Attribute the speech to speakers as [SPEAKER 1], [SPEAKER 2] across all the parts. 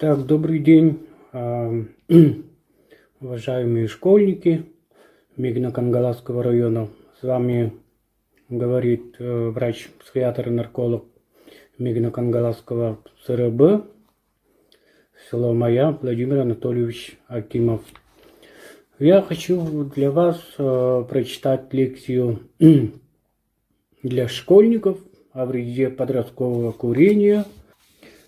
[SPEAKER 1] Так, добрый день, уважаемые школьники Мигно-Кангаласского района. С вами говорит врач-психиатр и нарколог Мигно-Кангаласского СРБ, село Моя, Владимир Анатольевич Акимов. Я хочу для вас прочитать лекцию для школьников о вреде подросткового курения.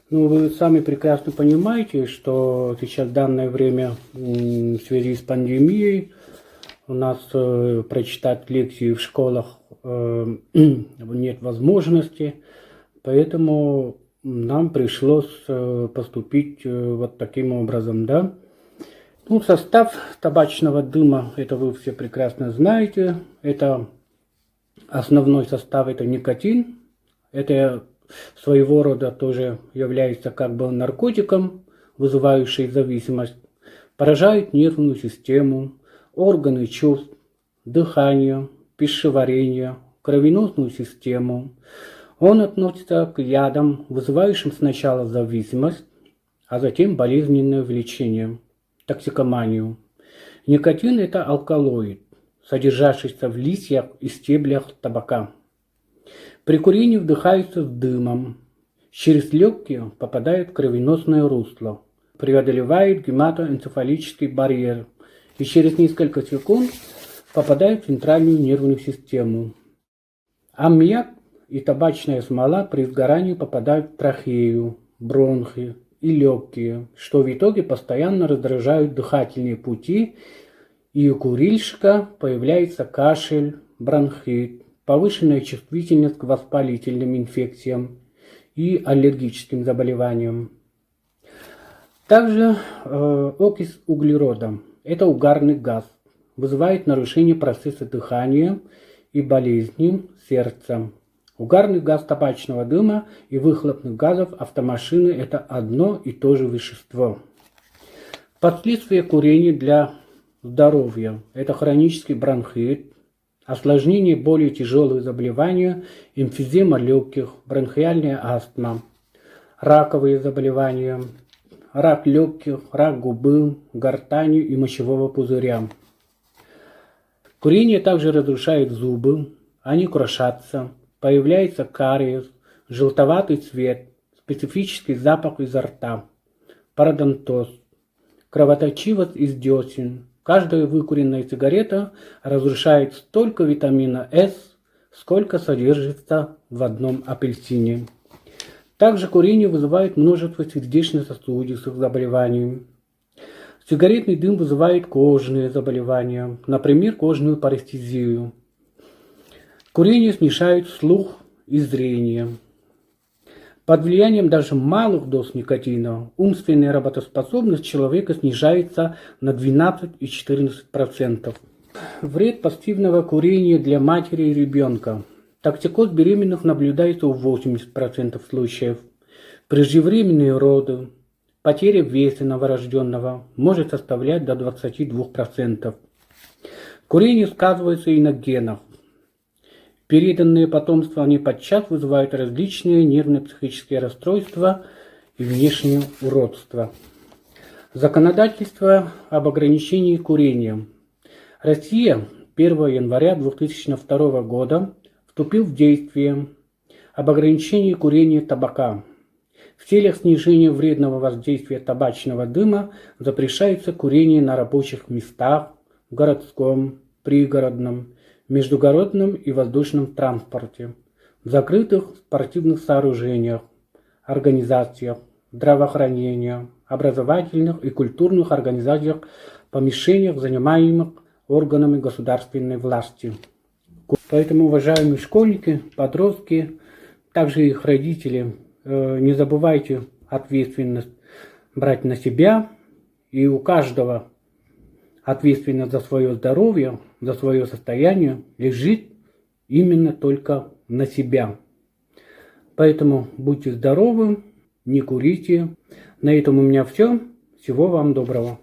[SPEAKER 1] Ну, вы сами прекрасно понимаете, что сейчас в данное время в связи с пандемией у нас прочитать лекции в школах нет возможности, поэтому нам пришлось поступить вот таким образом, да. Ну, состав табачного дыма, это вы все прекрасно знаете, это основной состав, это никотин, это своего рода тоже является как бы наркотиком, вызывающий зависимость, поражает нервную систему, органы чувств, дыхание, пищеварение, кровеносную систему. Он относится к ядам, вызывающим сначала зависимость, а затем болезненное влечение, токсикоманию. Никотин – это алкалоид, содержащийся в листьях и стеблях табака. При курении вдыхается с дымом, через легкие попадает в кровеносное русло, преодолевает гематоэнцефалический барьер и через несколько секунд попадает в центральную нервную систему. Аммиак и табачная смола при сгорании попадают в трахею, бронхи и легкие, что в итоге постоянно раздражают дыхательные пути, и у курильщика появляется кашель, бронхит, повышенная чувствительность к воспалительным инфекциям и аллергическим заболеваниям. Также окись углерода – это угарный газ, вызывает нарушение процесса дыхания и болезни сердца. Угарный газ табачного дыма и выхлопных газов автомашины – это одно и то же вещество. Последствия курения для здоровья – это хронический бронхит, осложнение более тяжелых заболеваний, эмфизема легких, бронхиальная астма, раковые заболевания, рак легких, рак губы, гортани и мочевого пузыря. Курение также разрушает зубы, они крошатся, появляется кариес, желтоватый цвет, специфический запах изо рта, пародонтоз, кровоточивость из десен. Каждая выкуренная сигарета разрушает столько витамина С, сколько содержится в одном апельсине. Также курение вызывает множество сердечно-сосудистых заболеваний. Сигаретный дым вызывает кожные заболевания, например, кожную парестезию. Курение снижает слух и зрение. Под влиянием даже малых доз никотина умственная работоспособность человека снижается на 12,14%. Вред пассивного курения для матери и ребенка. Токсикоз беременных наблюдается у 80% случаев. Преждевременные роды, потеря веса новорожденного может составлять до 22%. Курение сказывается и на генах. Переданные потомства они подчас вызывают различные нервно-психические расстройства и внешнее уродство. Законодательство об ограничении курения. Россия 1 января 2002 года вступил в действие об ограничении курения табака. В целях снижения вредного воздействия табачного дыма запрещается курение на рабочих местах, в городском, пригородном, междугородном и воздушном транспорте, в закрытых спортивных сооружениях, организациях, здравоохранения, образовательных и культурных организациях, помещениях, занимаемых органами государственной власти. Поэтому, уважаемые школьники, подростки, также их родители, не забывайте ответственность брать на себя, и у каждого ответственность за свое здоровье, за свое состояние лежит именно только на себя. Поэтому будьте здоровы, не курите. На этом у меня все. Всего вам доброго.